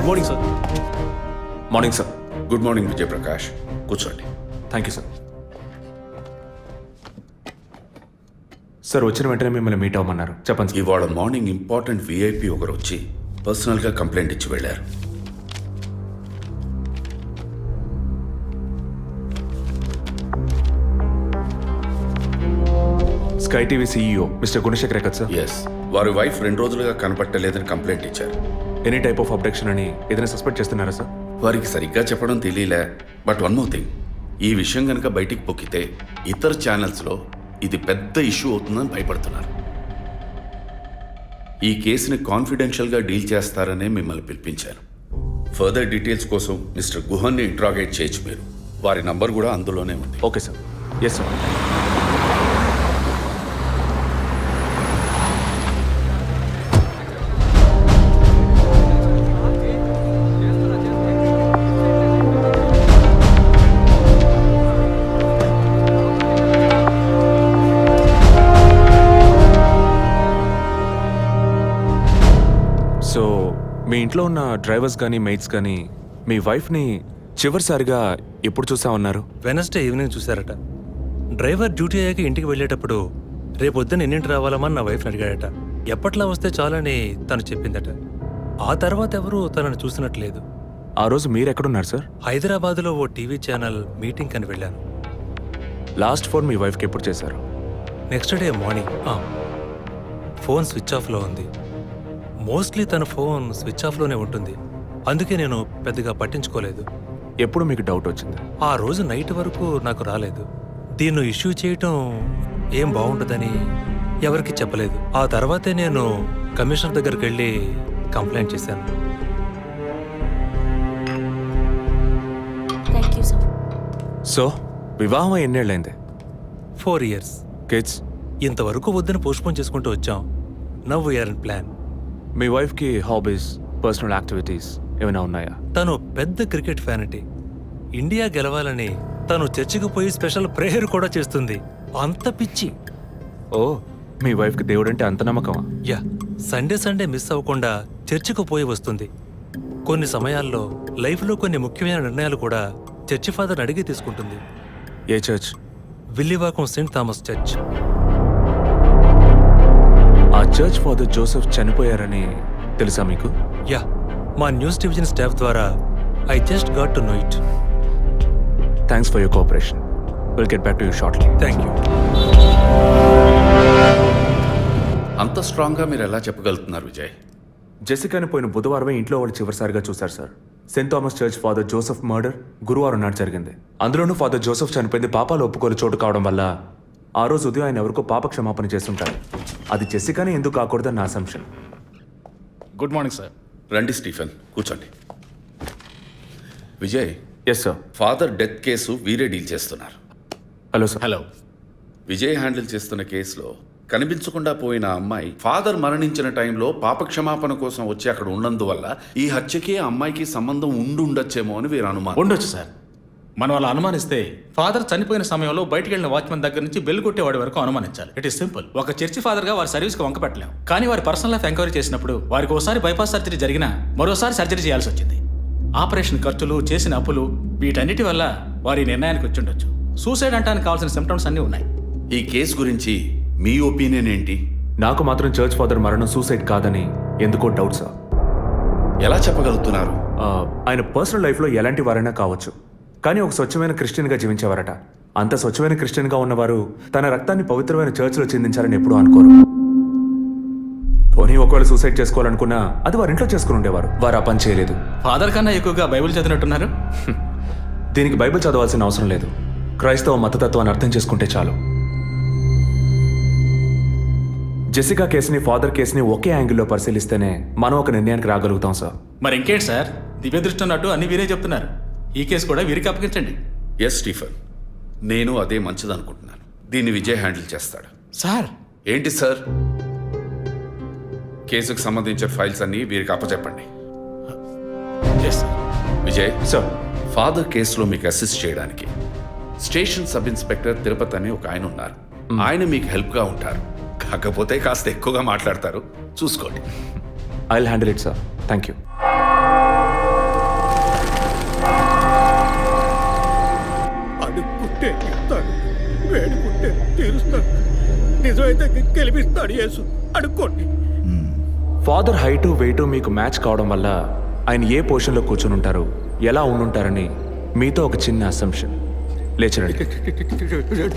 Morning sir. Morning sir. Good morning Vijayaprakash, కూర్చోండి. Thank you sir. Sir వచ్చిన వెంటనే మిమ్మల్ని మీట్ అవ్వమన్నారు. చెప్పండి సార్. ఇవాళ మార్నింగ్ ఇంపార్టెంట్ విఐపి ఒకరు వచ్చి పర్సనల్గా కంప్లైంట్ ఇచ్చి వెళ్ళారు. Sky TV CEO mister Gunasekhar కదా సార్? ఎస్, వారి వైఫ్ 2 రోజులుగా కనపట్టలేదని కంప్లైంట్ ఇచ్చారు. ఎనీ టైప్ ఆఫ్ అబ్డక్షన్ అని ఏదైనా సస్పెక్ట్ చేస్తున్నారా సార్? వారికి సరిగ్గా చెప్పడం తెలియలే. బట్ వన్ మోర్ థింగ్, ఈ విషయం కనుక బయటికి పొక్కితే ఇతర ఛానల్స్లో ఇది పెద్ద ఇష్యూ అవుతుందని భయపడుతున్నారు. ఈ కేసుని కాన్ఫిడెన్షియల్గా డీల్ చేస్తారనే మిమ్మల్ని పిలిపించారు. ఫర్దర్ డీటెయిల్స్ కోసం మిస్టర్ గుహన్ని ఇంట్రాగేట్ చేయొచ్చు మీరు. వారి నంబర్ కూడా అందులోనే ఉంది. Okay sir. Yes sir. So మీ ఇంట్లో ఉన్న డ్రైవర్స్ కానీ మెయిట్స్ కానీ మీ వైఫ్ని చివరిసారిగా ఎప్పుడు చూసా ఉన్నారు? వెనస్డే ఈవినింగ్ చూశారట. డ్రైవర్ డ్యూటీ అయ్యాక ఇంటికి వెళ్ళేటప్పుడు రేపొద్దున ఎన్నింటి రావాలమని నా వైఫ్ని అడిగాడట. ఎప్పట్లా వస్తే చాలని తను చెప్పిందట. ఆ తర్వాత ఎవరూ తనను చూసినట్లేదు. ఆ రోజు మీరు ఎక్కడున్నారు సార్? హైదరాబాద్లో ఓ టీవీ ఛానల్ మీటింగ్ అని వెళ్ళాను. లాస్ట్ ఫోన్ మీ వైఫ్కి ఎప్పుడు చేశారు? Next day morning. Phone switch ఆఫ్లో ఉంది. మోస్ట్లీ తన ఫోన్ స్విచ్ ఆఫ్లోనే ఉంటుంది. అందుకే నేను పెద్దగా పట్టించుకోలేదు. ఎప్పుడు మీకు డౌట్ వచ్చింది? ఆ రోజు నైట్ వరకు నాకు రాలేదు. దీన్ని ఇష్యూ చేయటం ఏం బాగుంటుందని ఎవరికి చెప్పలేదు. ఆ తర్వాతే నేను కమిషనర్ దగ్గరికి వెళ్ళి కంప్లైంట్ చేశాను. సో వివాహం ఎన్నేళ్ళైంది? 4 years. కిడ్స్? ఇంతవరకు వద్దని పోస్ట్పోన్ చేసుకుంటూ వచ్చాం. Now we are in plan. మీ వైఫ్కి హాబీస్, పర్సనల్ యాక్టివిటీస్ ఏమైనా ఉన్నాయా? తను పెద్ద క్రికెట్ ఫ్యానిటీ. ఇండియా గెలవాలని తను చర్చికి పోయి స్పెషల్ ప్రేయర్ కూడా చేస్తుంది. అంత పిచ్చి. ఓ, మీ వైఫ్కి దేవుడంటే అంత నమ్మకమా? యా, సండే మిస్ అవ్వకుండా చర్చికి పోయి వస్తుంది. కొన్ని సమయాల్లో లైఫ్లో కొన్ని ముఖ్యమైన నిర్ణయాలు కూడా చర్చి ఫాదర్ అడిగి తీసుకుంటుంది. ఏ church? Villivakkam saint Thomas church. ఆ చర్చ్ ఫాదర్ జోసెఫ్ చనిపోయారని తెలుసా మీకు? యా, మా న్యూస్ డివిజన్ స్టాఫ్ ద్వారా I just got to know it. Thanks for your cooperation. Will get back to you shortly. Thank you. అంత స్ట్రాంగ్గా మీరు ఎలా చెప్పగలుగుతున్నారు విజయ్? జెసికాని పోయిన బుధవారమే ఇంట్లో వాళ్ళు చివరిసారిగా చూశారు sir. Saint Thomas church father Joseph murder గురువారం నాడు జరిగింది. అందులోనూ ఫాదర్ జోసెఫ్ చనిపోయింది పాపాలు ఒప్పుకోలు చోటు కావడం వల్ల ఆ రోజు ఉదయం ఆయన ఎవరికో పాప క్షమాపణ చేస్తుంటారు. అది జెసికానే ఎందుకు కాకూడదని నా అసంప్షన్. Good morning sir. రండి స్టీఫెన్, కూర్చోండి. Vijay, yes sir. Father death case వీరే డీల్ చేస్తున్నారు. Hello sir. Hello. Vijay handle చేస్తున్న కేసులో కనిపించకుండా పోయిన అమ్మాయి ఫాదర్ మరణించిన టైంలో పాప క్షమాపణ కోసం వచ్చి అక్కడ ఉన్నందువల్ల ఈ హత్యకి ఆ అమ్మాయికి సంబంధం ఉండొచ్చేమో అని వీరు అనుమానం. ఉండొచ్చు సార్. మనం అలా అనుమానిస్తే ఫాదర్ చనిపోయిన సమయంలో బయటికి వెళ్ళిన వాచ్మెన్ దగ్గర నుంచి బెల్ కొట్టేవాడి వరకు అనుమానించాలి. It is simple. ఒక చర్చి ఫాదర్గా వారి సర్వీస్కి వంక పెట్టలేం. కానీ వారి పర్సనల్ లైఫ్ ఎంక్వైరీ చేసినప్పుడు వారికి ఒకసారి బైపాస్ సర్జరీ జరిగినా మరోసారి సర్జరీ చేయాల్సి వచ్చింది. ఆపరేషన్ ఖర్చులు, చేసిన అప్పులు, వీటన్నిటి వల్ల వారి నిర్ణయానికి వచ్చి ఉండొచ్చు. సూసైడ్ అంటానికి కావాల్సిన సిమ్టమ్స్ అన్నీ ఉన్నాయి. ఈ కేసు గురించి మీ ఒపీనియన్ ఏంటి? నాకు మాత్రం చర్చ్ ఫాదర్ మరణం సూసైడ్ కాదని ఎందుకో డౌట్ సార్. ఎలా చెప్పగలుగుతున్నారు? ఆయన పర్సనల్ లైఫ్లో ఎలాంటి వారైనా కావచ్చు, కానీ ఒక స్వచ్ఛమైన క్రిస్టియన్గా జీవించేవారట. అంత స్వచ్ఛమైన క్రిస్టియన్గా ఉన్నవారు తన రక్తాన్ని పవిత్రమైన చర్చ్లో చెందించాలని ఎప్పుడూ అనుకోరు. పోనీ ఒకవేళ సూసైడ్ చేసుకోవాలనుకున్నా అది వారి ఇంట్లో చేసుకుని ఉండేవారు. వారు ఆ పని చేయలేదు. ఫాదర్ కన్నా ఎక్కువగా బైబిల్ చదివినట్టున్నారు. దీనికి బైబిల్ చదవాల్సిన అవసరం లేదు. క్రైస్తవ మతతత్వాన్ని అర్థం చేసుకుంటే చాలు. జెసికా కేసుని, ఫాదర్ కేసుని ఒకే యాంగిల్లో పరిశీలిస్తేనే మనం ఒక నిర్ణయానికి రాగలుగుతాం సార్. మరి ఇంకేంటి సార్, దివ్య దృష్టి ఉన్నట్టు అన్ని వీరే చెప్తున్నారు. ఈ కేసు కూడా వీరికి అప్పగించండి. ఎస్ స్టీఫెన్, నేను అదే మంచిదనుకుంటున్నాను. దీన్ని విజయ్ హ్యాండిల్ చేస్తాడు. సార్. ఏంటి సార్? కేసుకు సంబంధించిన ఫైల్స్ అన్ని వీరికి అప్పచెప్పండి. విజయ్ సార్, ఫాదర్ కేసులో మీకు అసిస్ట్ చేయడానికి స్టేషన్ సబ్ ఇన్స్పెక్టర్ తిరుపతి అని ఒక ఆయన ఉన్నారు. ఆయన మీకు హెల్ప్గా ఉంటారు. కాకపోతే కాస్త ఎక్కువగా మాట్లాడతారు, చూసుకోండి. I will handle it sir. Thank you. గెలిపిస్తాడు యేసు, అడుక్కోండి. ఫాదర్ హైటు వెయిటు మీకు మ్యాచ్ కావడం వల్ల ఆయన ఏ పొజిషన్లో కూర్చుని ఉంటారు, ఎలా ఉండుంటారని మీతో ఒక చిన్న అసంప్షన్. లేచరండి.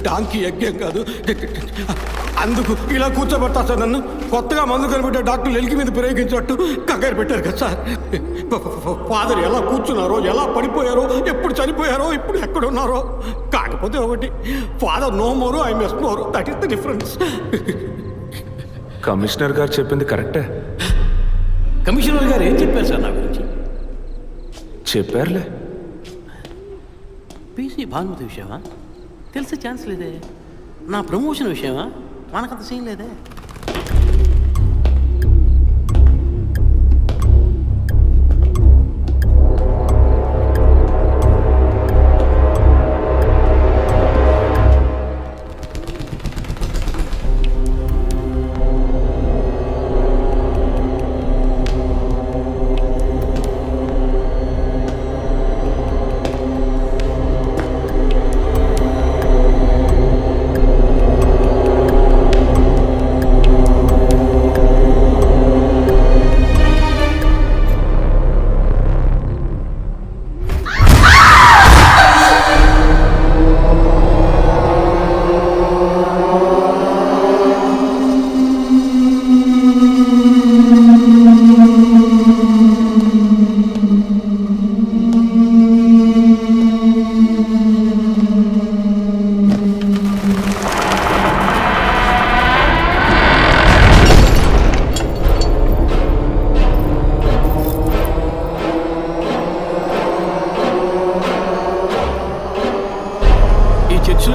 డాంకీ యజ్ఞం కాదు, అందుకు ఇలా కూర్చోబెడతా సార్ నన్ను. కొత్తగా మందు కనిపెట్టే డాక్టర్లు ఎలికి మీద ప్రయోగించినట్టు కంగారు పెట్టారు కదా సార్. ఫాదర్ ఎలా కూర్చున్నారో, ఎలా పడిపోయారో, ఎప్పుడు చనిపోయారో, ఇప్పుడు ఎక్కడున్నారో. కాకపోతే ఒకటి, father no more, I miss more, that is the difference. Commissioner గారు చెప్పింది కరెక్టే. కమిషనర్ గారు ఏం చెప్పారు సార్ నా గురించి? చెప్పారులే. పీసీ భానుమతి విషయమా? తెలిసే ఛాన్స్ లేదే. నా ప్రమోషన్ విషయమా? మనకంత సీన్ లేదే.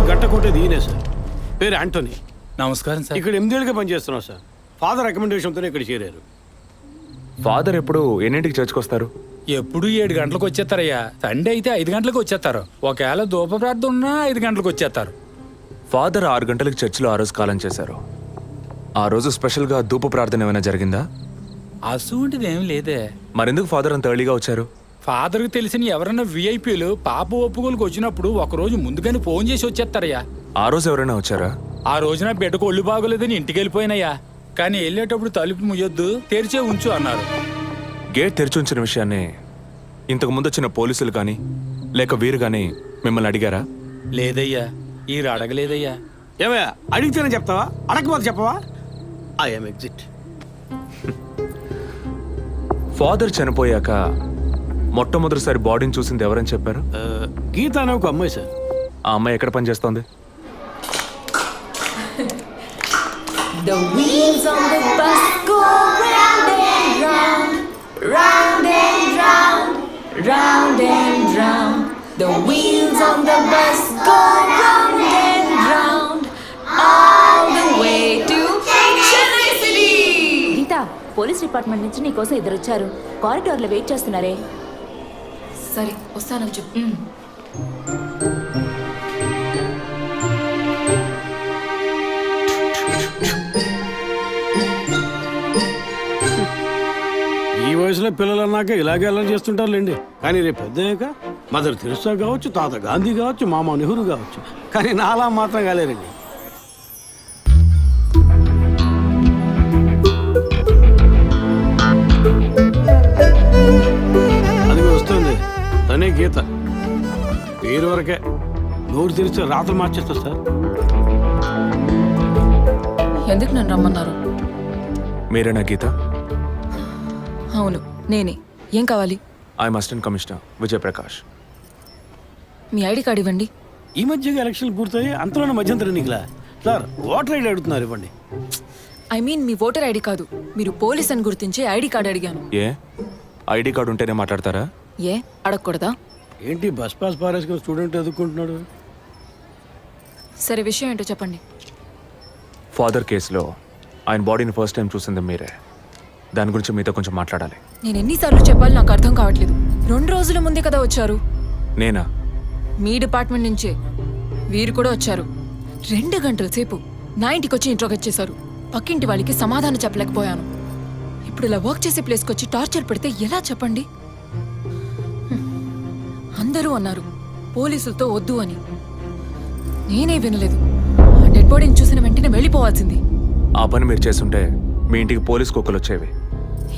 గట్టకొట్టేది ఈయనే సార్. పేరు యాంటోనీ. నమస్కారం సార్. ఇక్కడ 8 ఏళ్ళుగా పనిచేస్తున్నాం సార్. ఫాదర్ రికమెండేషన్తోనే ఇక్కడ చేరారు. ఫాదర్ ఎప్పుడు ఎన్నింటికి చర్చ్కి వస్తారు? ఎప్పుడు 7 గంటలకు వచ్చేస్తారయ్యా. సండే అయితే 5 గంటలకు వచ్చేస్తారు. ఒకవేళ ధూప ప్రార్థన ఉన్నా 5 గంటలకు వచ్చేస్తారు. ఫాదర్ 6 గంటలకు చర్చిలో ఆ రోజు కాలం చేశారు. ఆ రోజు స్పెషల్గా ధూప ప్రార్థన ఏమైనా జరిగిందా? అసువంటిది ఏం లేదే. మరెందుకు ఫాదర్ అంత ఎర్లీగా వచ్చారు? ఫాదర్కి తెలిసిన ఎవరైనా విఐపీలు పాప ఒప్పుకోలకు వచ్చినప్పుడు ఒకరోజు ముందుగానే ఫోన్ చేసి వచ్చేస్తారయ్యా. ఆ రోజు ఎవరైనా వచ్చారా? ఆ రోజున బిడ్డకు ఒళ్ళు బాగోలేదని ఇంటికి వెళ్ళిపోయినయ్యా. కానీ వెళ్ళేటప్పుడు తలుపు ముయ్యొద్దు, తెరిచే ఉంచు అన్నారు. గేట్ తెరిచి ఉంచిన విషయాన్ని ఇంతకు ముందు వచ్చిన పోలీసులు కానీ లేక వీరు కానీ మిమ్మల్ని అడిగారా? లేదయ్యా, ఈ అడగలేదయ్యా. ఏమయ్యా, అడిగితేనే చెప్తావా, అడగకపోతే చెప్పవా? I'm exit. ఫాదర్ చనిపోయాక మొట్టమొదటిసారి బాడీని చూసింది ఎవరని చెప్పారు? గీత అనే ఒక అమ్మాయి సార్. ఆ అమ్మాయి ఎక్కడ పనిచేస్తోంది? The wheels on the bus go round and round, round and round, round and round. The wheels on the bus go round and round, all the way to Chennai City. Geetha, police department నుంచి నీకోసం ఇద్దరు వచ్చారు. కారిడార్లో wait చేస్తున్నారే. సరే వస్తానని చెప్పు. ఈ వయసులో పిల్లలు అన్నాక ఇలాగే అలా చేస్తుంటారులేండి. కానీ రేపు పెద్దయ్యాక మదర్ తెరిసా కావచ్చు, తాత గాంధీ కావచ్చు, మామ నెహ్రూ కావచ్చు, కానీ నాలా మాత్రం కాలేరండి. అది వస్తుంది, తనే గీత. పేరు వరకే, నోరు తెరిస్తే రాత్రి మార్చేస్తా సార్. ఎందుకు నన్ను రమ్మన్నారు? మీరేనా గీత? అవును నేనే. ఏం కావాలి? I'm assistant commissioner Vijay Prakash. Me ID card ఇవ్వండి. ఈ మధ్యగా ఎలక్షన్లు పూర్తయి అంతలోనే మధ్యంతర ఎన్నికలా సార్? ఓటర్ ఐడి అడుగుతున్నారు, ఇవ్వండి. I mean me voter ID కాదు, మీరు పోలీస్ అని గుర్తించే ఐడి కార్డు అడిగాను. ఏ ఐడి కార్డు ఉంటేనే మాట్లాడతారా? ఏ అడగకూడదా? ఏంటి బస్ పాస్ పారేసుకుని స్టూడెంట్ ఎదుర్కొంటున్నాడు? సరే విషయం ఏంటో చెప్పండి. ఫాదర్ కేసులో ఆయన బాడీని ఫస్ట్ టైం చూసింది మీరే. దాని గురించి మీతో కొంచెం మాట్లాడాలి. నేను ఎన్నిసార్లు చెప్పాలి, నాకు అర్థం కావట్లేదు. 2 రోజుల ముందే కదా వచ్చారు. నేనా? మీ డిపార్ట్మెంట్ నుంచే వీరు కూడా వచ్చారు. 2 గంటల సేపు నా ఇంటికి వచ్చి ఇంట్రోగేట్ చేశారు. పక్కింటి వాళ్ళకి సమాధానం చెప్పలేకపోయాను. ఇప్పుడు ఇలా వర్క్ చేసే ప్లేస్కి వచ్చి టార్చర్ పెడితే ఎలా చెప్పండి? అందరూ అన్నారు పోలీసులతో వద్దు అని. నేనే వినలేదు. ఆ డెడ్ బాడీని చూసిన వెంటనే వెళ్ళిపోవాల్సింది. ఆ పని మీరు చేస్తుంటే మీ ఇంటికి పోలీస్ కుక్కలు వచ్చేవి.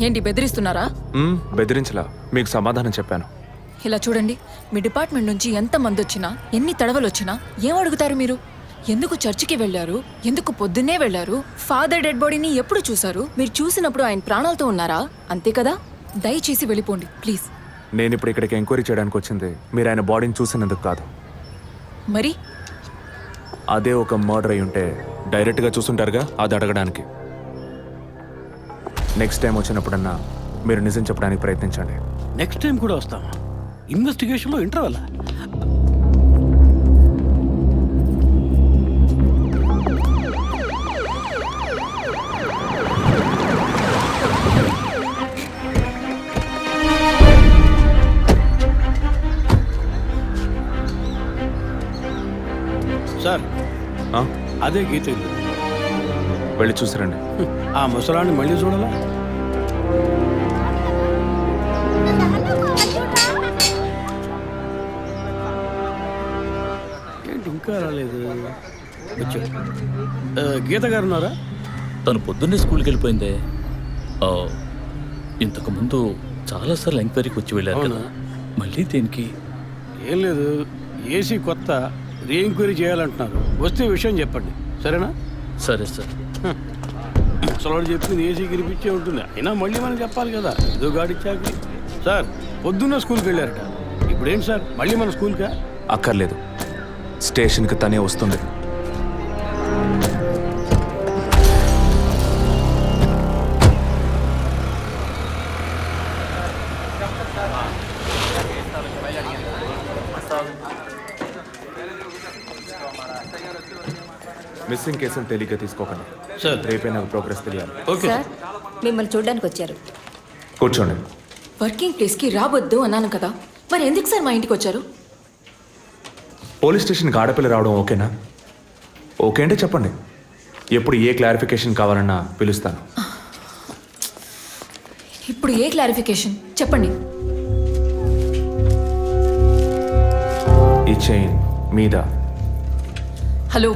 ఏంటి బెదిరిస్తున్నారా? బెదిరించలా, మీకు సమాధానం చెప్పాను. ఇలా చూడండి, మీ డిపార్ట్మెంట్ నుంచి ఎంతమంది వచ్చినా ఎన్ని తడవలు వచ్చినా ఏం అడుగుతారు మీరు? ఎందుకు చర్చికి వెళ్ళారు? ఎందుకు పొద్దున్నే వెళ్ళారు? ఫాదర్ డెడ్ బాడీని ఎప్పుడు చూశారు? మీరు చూసినప్పుడు ఆయన ప్రాణాలతో ఉన్నారా? అంతే కదా? దయచేసి వెళ్ళిపోండి ప్లీజ్. నేను ఇప్పుడు ఇక్కడికి ఎంక్వైరీ చేయడానికి వచ్చింది మీరు ఆయన బాడీని చూసినందుకు కాదు. మరి అదే ఒక మర్డర్ అయి ఉంటే డైరెక్ట్గా చూసుంటారుగా, అది అడగడానికి. నెక్స్ట్ టైం వచ్చినప్పుడన్నా మీరు నిజం చెప్పడానికి ప్రయత్నించండి. నెక్స్ట్ టైం కూడా వస్తాం. ఇన్వెస్టిగేషన్లో ఇంటర్వల్. సార్, ఆ? అదే గీత ఇల్లు. వెళ్ళి చూసిరండి. ఆ ముసలాన్ని మళ్ళీ చూడాలా? ఏంటి ఇంకా రాలేదు? వచ్చా. గీత గారు ఉన్నారా? తను పొద్దున్నే స్కూల్కి వెళ్ళిపోయిందే. ఇంతకుముందు చాలాసార్లు ఎంక్వైరీకి వచ్చి వెళ్ళారు కదా, మళ్ళీ దేనికి? ఏం లేదు, ఏసీ కొత్త రీ ఎంక్వైరీ చేయాలంటున్నారు. వస్తే విషయం చెప్పండి, సరేనా? సరే సార్. ముసలాడు చెప్పింది ఏసీ గిరిపించే ఉంటుంది. అయినా మళ్ళీ మనం చెప్పాలి కదా, ఏదో గాడిచ్చాక. సార్, పొద్దున్న స్కూల్కి వెళ్ళారట. ఇప్పుడేంటి సార్, మళ్ళీ మన స్కూల్కా? అక్కర్లేదు, స్టేషన్కి తనే వస్తుంది. మిస్సింగ్ కేసును తేలిగ్గా తీసుకోకండి సార్. రేపే నాకు ప్రోగ్రెస్ తెలియాలి. ఓకే సార్, మిమ్మల్ని చూడడానికి వచ్చారు. కూర్చోండి. వర్కింగ్ ప్లేస్కి రావద్దు అన్నాను కదా, మరి ఎందుకు సార్ మా ఇంటికి వచ్చారు? పోలీస్ స్టేషన్కి ఆడపిల్ల రావడం ఓకేనా? ఓకే అంటే చెప్పండి, ఎప్పుడు ఏ క్లారిఫికేషన్ కావాలన్నా పిలుస్తాను. ఇప్పుడు ఏ క్లారిఫికేషన్ చెప్పండి. ఈ చైన్ మీద. హలో,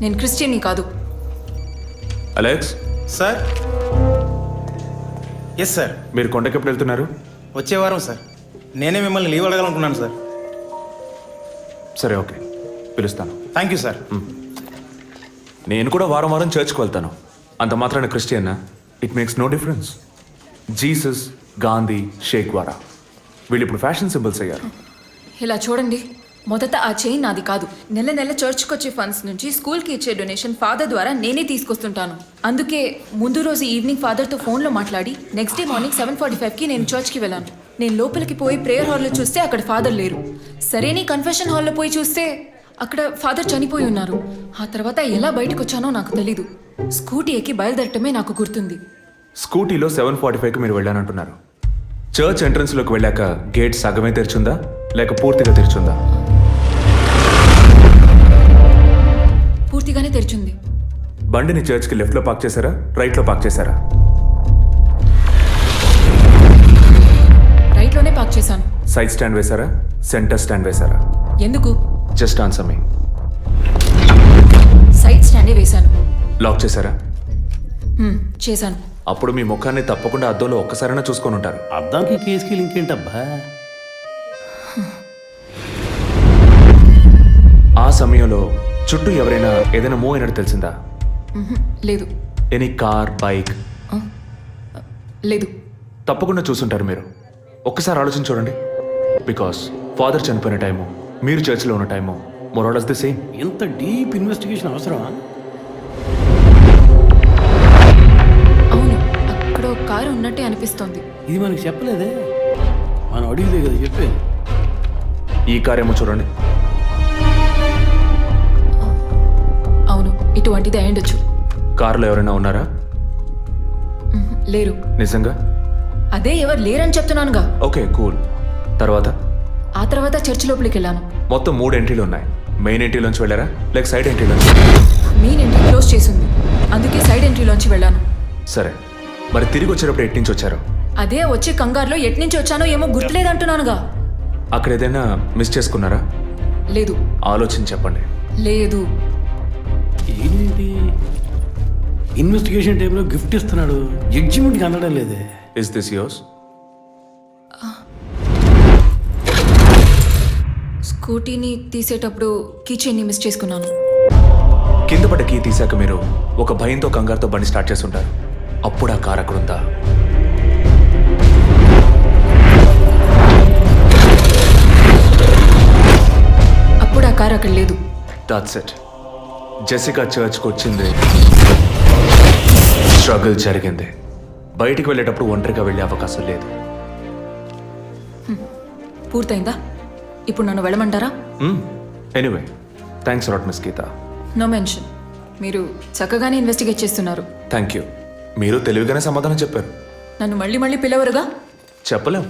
నేను క్రిస్టియన్ని కాదు. Alex, sir. Yes sir. మీరు కొండకి ఎప్పుడు వెళ్తున్నారు? వచ్చే వారం సార్. నేనే మిమ్మల్ని లీవ్ అడగాలనుకున్నాను సార్. సరే, ఓకే, పిలుస్తాను. Thank you sir. నేను కూడా వారం వారం చర్చ్కి వెళ్తాను. అంత మాత్రాన క్రిస్టియన్నా? It makes no difference. Jesus, Gandhi, Sheikh వారా వీళ్ళు ఇప్పుడు ఫ్యాషన్ సింబల్స్ అయ్యారు. ఇలా చూడండి, మొదట ఆ చైన్ నాది కాదు. నెల నెల చర్చ్కి వచ్చే ఫండ్స్ నుంచి స్కూల్కి ఇచ్చే డొనేషన్ ఫాదర్ ద్వారా నేనే తీసుకొస్తుంటాను. అందుకే ముందు రోజు ఈవినింగ్ ఫాదర్తో ఫోన్లో మాట్లాడి నెక్స్ట్ డే మార్నింగ్ 7:45కి నేను చర్చ్కి వెళ్ళాను. నేను లోపలికి పోయి ప్రేయర్ హాల్లో చూస్తే అక్కడ ఫాదర్ లేరు. సరేని కన్ఫెషన్ హాల్లో పోయి చూస్తే అక్కడ ఫాదర్ చనిపోయి ఉన్నారు. ఆ తర్వాత ఎలా బయటకు వచ్చానో నాకు తెలీదు. స్కూటీ ఎక్కి బయలుదేరటమే నాకు గుర్తుంది. స్కూటీలో 7:45కి మీరు వెళ్ళానంటున్నారు. చర్చ్ ఎంట్రన్స్లోకి వెళ్ళాక గేట్ సగమే తెరిచుందా లేక పూర్తిగా తెరిచుందా? పూర్తిగానే తెరిచింది. బండిని చర్చ్కి లెఫ్ట్లో పార్క్ చేశారా, రైట్లో పార్క్ చేశారా? రైట్లోనే పార్క్ చేశాను. సైడ్ స్టాండ్ వేశారా, సెంటర్ స్టాండ్ వేశారా? ఎందుకు? జస్ట్ ఆన్సర్ మీ. సైడ్ స్టాండే వేశాను. లాక్ చేశారా? చేశాను. అప్పుడు మీ ముఖాన్ని తప్పకుండా అద్దంలో ఒక్కసారైనా చూసుకొని ఉంటారు. అద్దానికి కేసుకి లింక్ ఏంటబ్బా? ఆ సమయంలో చుట్టూ ఎవరైనా ఏదైనా మూవ్ అయినట్టు తెలిసిందా? లేదు. Any car, bike? లేదు. తప్పకుండా చూసుంటారు మీరు. ఒక్కసారి ఆలోచన చూడండి. బికాస్ ఫాదర్ చనిపోయిన టైము, మీరు చర్చిలో ఉన్న టైము మోరాలస్ ది సేమ్. ఇంత డీప్ ఇన్వెస్టిగేషన్ అవసరమా? అవును, అక్కడ ఒక కారు ఉన్నట్టే అనిపిస్తోంది. ఇది మనకి చెప్పలేదే, మనం అడిగితే కదా చెప్పేది. ఈ కార్ ఏమో చూడండి. అవును, ఇటువంటిది అయ్యుండొచ్చు. కారులో ఎవరైనా ఉన్నారా? లేరు. నిజంగా? అదే ఎవరు లేరని చెప్తున్నానుగా. Okay, cool. తర్వాత? ఆ తర్వాత చర్చి లోపలికి వెళ్ళాను. మొత్తం 3 ఎంట్రీలు ఉన్నాయి. మెయిన్ ఎంట్రీలోంచి వెళ్ళారా లేక సైడ్ ఎంట్రీలోంచి? మెయిన్ ఎంట్రీ క్లోజ్ చేసింది, అందుకే సైడ్ ఎంట్రీలోంచి వెళ్ళాను. సరే, మరి తిరిగి వచ్చేటప్పుడు ఎటు నుంచి వచ్చారు? అదే వచ్చే కంగారులో ఎట్నుంచి వచ్చానో ఏమో గుర్తులేదంటున్నానుగా. అక్కడ ఏదైనా మిస్ చేసుకున్నారా? లేదు. ఆలోచించి చెప్పండి. లేదు. ఏంటి ఇన్వెస్టిగేషన్ టైంలో గిఫ్ట్ ఇస్తున్నాడు, జడ్జిమెంట్కి అందడం లేదే. Is this yours? స్కూటీని తీసేటప్పుడు కీ చైన్ని మిస్ చేసుకున్నాను. కింద పడ్డ కీ తీశాక మీరు ఒక భయంతో కంగారుతో బండి స్టార్ట్ చేస్తుంటారు. అప్పుడు ఆ కార్ అక్కడ ఉందా? అప్పుడు ఆ కారు అక్కడ లేదు. That's it. జెసికా చర్చ్కి వచ్చింది, స్ట్రగుల్ జరిగింది. బయటికి వెళ్ళేటప్పుడు ఒంటరిగా వెళ్ళే అవకాశం లేదు. పూర్తయిందా? ఇప్పుడు నన్ను వెళ్ళమంటారా? Anyway, thanks lot miss Geetha. No mention. మీరు చక్కగానే ఇన్వెస్టిగేట్ చేస్తున్నారు. Thank you. మీరు తెలివిగానే సమాధానం చెప్పారు. నన్ను మళ్ళీ మళ్ళీ పిలవరుగా? చెప్పలేం.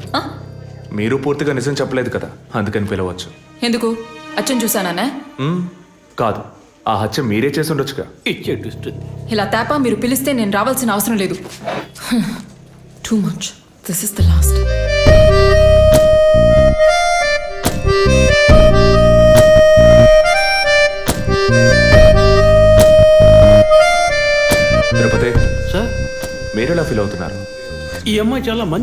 మీరు పూర్తిగా నిజం చెప్పలేదు కదా, అందుకని పిలవచ్చు. ఎందుకు? అచ్చం చూసానా? కాదు, ఆ హత్య మీరే చేసి ఉండొచ్చుగా. ఇచ్చే ట్విస్ట్. ఇలా తేపా మీరు పిలిస్తే నేను రావాల్సిన అవసరం లేదు. Too much. This is the last. Tirupati, sir, మీరు ఎలా ఫీల్ అవుతున్నారు? ఈ అమ్మాయి చాలా మంచి